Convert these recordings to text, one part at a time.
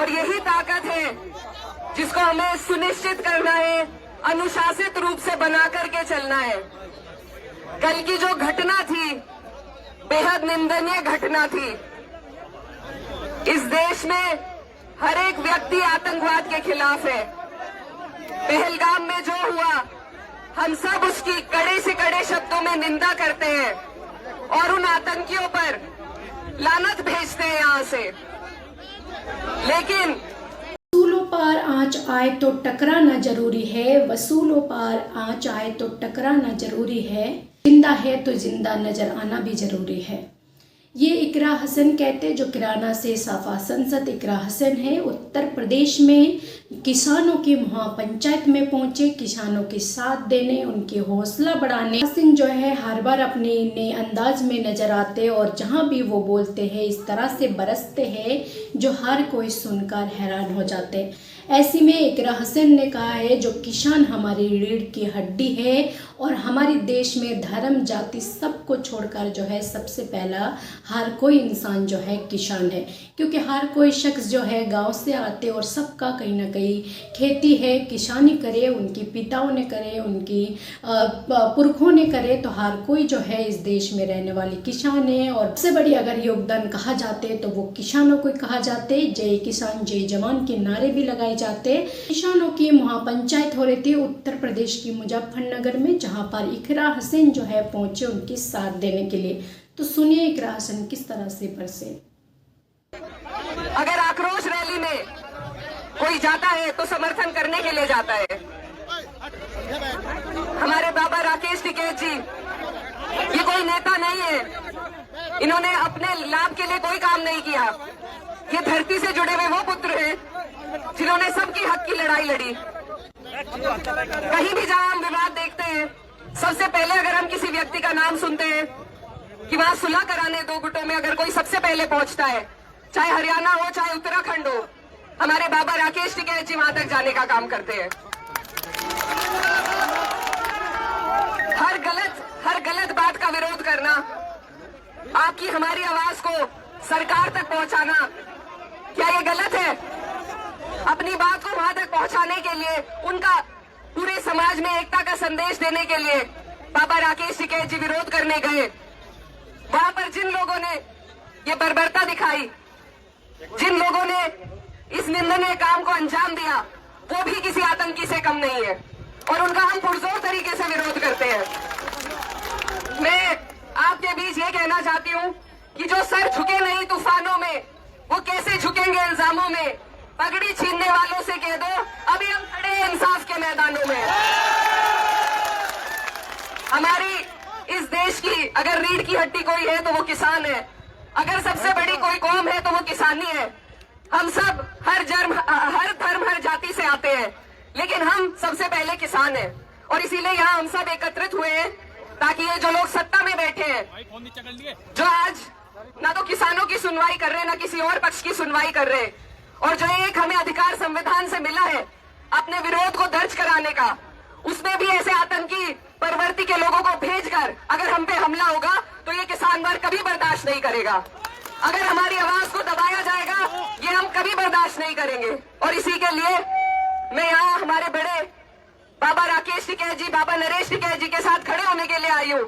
और यही ताकत है जिसको हमें सुनिश्चित करना है, अनुशासित रूप से बना करके चलना है। कल की जो घटना थी बेहद निंदनीय घटना थी। इस देश में हर एक व्यक्ति आतंकवाद के खिलाफ है। पहलगाम में जो हुआ, हम सब उसकी कड़े से कड़े शब्दों में निंदा करते हैं और उन आतंकियों पर लानत भेजते हैं यहां से। लेकिन वसूलों पर आंच आए तो टकराना जरूरी है, वसूलों पर आंच आए तो टकराना जरूरी है, जिंदा है तो जिंदा नजर आना भी जरूरी है। ये इकरा हसन कहते जो किराना से साफा संसद इकरा हसन है, उत्तर प्रदेश में किसानों की महापंचायत में पहुंचे, किसानों के साथ देने, उनकी हौसला बढ़ाने। हसन जो है हर बार अपने नए अंदाज में नजर आते और जहां भी वो बोलते हैं इस तरह से बरसते हैं जो हर कोई सुनकर हैरान हो जाते। ऐसी में इकरा हसन ने कहा है जो किसान हमारी रीढ़ की हड्डी है और हमारे देश में धर्म जाति सबको छोड़कर जो है सबसे पहला हर कोई इंसान जो है किसान है, क्योंकि हर कोई शख्स जो है गांव से आते और सबका कहीं ना कहीं खेती है, किसानी करे, उनके पिताओं ने करे, उनकी पुरखों ने करे, तो हर कोई जो है इस देश में रहने वाले किसान है। और सबसे बड़ी अगर योगदान कहा जाते तो वो किसानों को कहा जाते। जय किसान जय जवान के नारे भी लगाए जाते। किसानों की महापंचायत हो रही थी उत्तर प्रदेश की मुजफ्फरनगर में, जहां पर इकरा हसन जो है पहुंचे उनके साथ देने के लिए। तो सुनिए इकरा हसन किस तरह से बरसे। अगर आक्रोश रैली में कोई जाता है तो समर्थन करने के लिए जाता है। हमारे बाबा राकेश टिकैत जी ये कोई नेता नहीं है, इन्होंने अपने लाभ के लिए कोई काम नहीं किया। ये धरती से जुड़े हुए वो पुत्र हैं जिन्होंने सबकी हक की लड़ाई लड़ी। कहीं भी जहां हम विवाद देखते हैं, सबसे पहले अगर हम किसी व्यक्ति का नाम सुनते हैं कि वहां सुलह कराने दो गुटों में अगर कोई सबसे पहले पहुंचता है, चाहे हरियाणा हो चाहे उत्तराखंड हो, हमारे बाबा राकेश टिकैत जी वहां तक जाने का काम करते हैं। हर गलत बात का विरोध करना, आपकी हमारी आवाज को सरकार तक पहुंचाना, क्या ये गलत है? अपनी बात को वहां तक पहुंचाने के लिए, उनका पूरे समाज में एकता का संदेश देने के लिए बाबा राकेश टिकैत जी विरोध करने गए। वहां पर जिन लोगों ने ये बर्बरता दिखाई, जिन लोगों ने इस निंदनीय काम को अंजाम दिया, वो भी किसी आतंकी से कम नहीं है और उनका हम पुरजोर तरीके से विरोध करते हैं। मैं आपके बीच ये कहना चाहती हूँ कि जो सर झुके नहीं तूफानों में, वो कैसे झुकेंगे इल्जामों में। पगड़ी छीनने वालों से कह दो अभी हम खड़े हैं इंसाफ के मैदानों में। हमारी इस देश की अगर रीढ़ की हड्डी कोई है तो वो किसान है। अगर सबसे बड़ी कोई कौम है तो वो किसानी है। हम सब हर धर्म हर जाति से आते हैं, लेकिन हम सबसे पहले किसान हैं और इसीलिए यहाँ हम सब एकत्रित हुए हैं ताकि ये जो लोग सत्ता में बैठे हैं, जो आज ना तो किसानों की सुनवाई कर रहे ना किसी और पक्ष की सुनवाई कर रहे, और जो एक हमें अधिकार संविधान से मिला है अपने विरोध को दर्ज कराने का, उसमें भी ऐसे आतंकी प्रवृत्ति के लोगों को भेजकर अगर हम पे हमला होगा तो ये किसान वर्ग कभी बर्दाश्त नहीं करेगा। अगर हमारी आवाज को दबाया जाएगा ये हम कभी बर्दाश्त नहीं करेंगे। और इसी के लिए मैं यहाँ हमारे बड़े बाबा राकेश टिकैत जी, बाबा नरेश टिकैत जी के साथ खड़े होने के लिए आई हूँ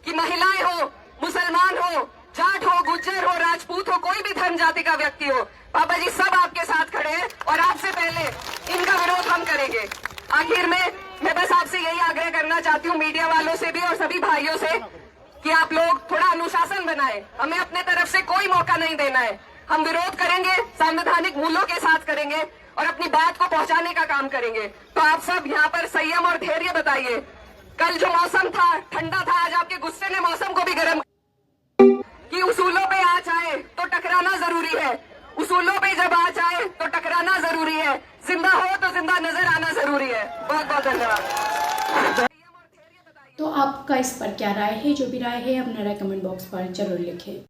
कि महिलाएं हो, मुसलमान हो, जाट हो, गुज्जर हो, राजपूत हो, कोई भी धर्म जाति का व्यक्ति हो, बाबा जी सब आपके साथ खड़े हैं और आपसे पहले इनका विरोध हम करेंगे। आखिर में मैं बस आपसे यही आग्रह करना चाहती हूँ, मीडिया वालों से भी और सभी भाइयों से, कि आप लोग थोड़ा अनुशासन बनाएं। हमें अपने तरफ से कोई मौका नहीं देना है। हम विरोध करेंगे, संवैधानिक मूल्यों के साथ करेंगे और अपनी बात को पहुंचाने का काम करेंगे। तो आप सब यहाँ पर संयम और धैर्य बताइए। कल जो मौसम था ठंडा था, आज आपके गुस्से ने मौसम को भी गर्म। कि उसूलों पे आंच आए तो टकराना जरूरी है, उसूलों पे जब आंच आए तो टकराना जरूरी है, जिंदा हो तो जिंदा नजर आना जरूरी है। बहुत बहुत धन्यवाद। तो आपका इस पर क्या राय है? जो भी राय है अपना राय कमेंट बॉक्स पर जरूर लिखें।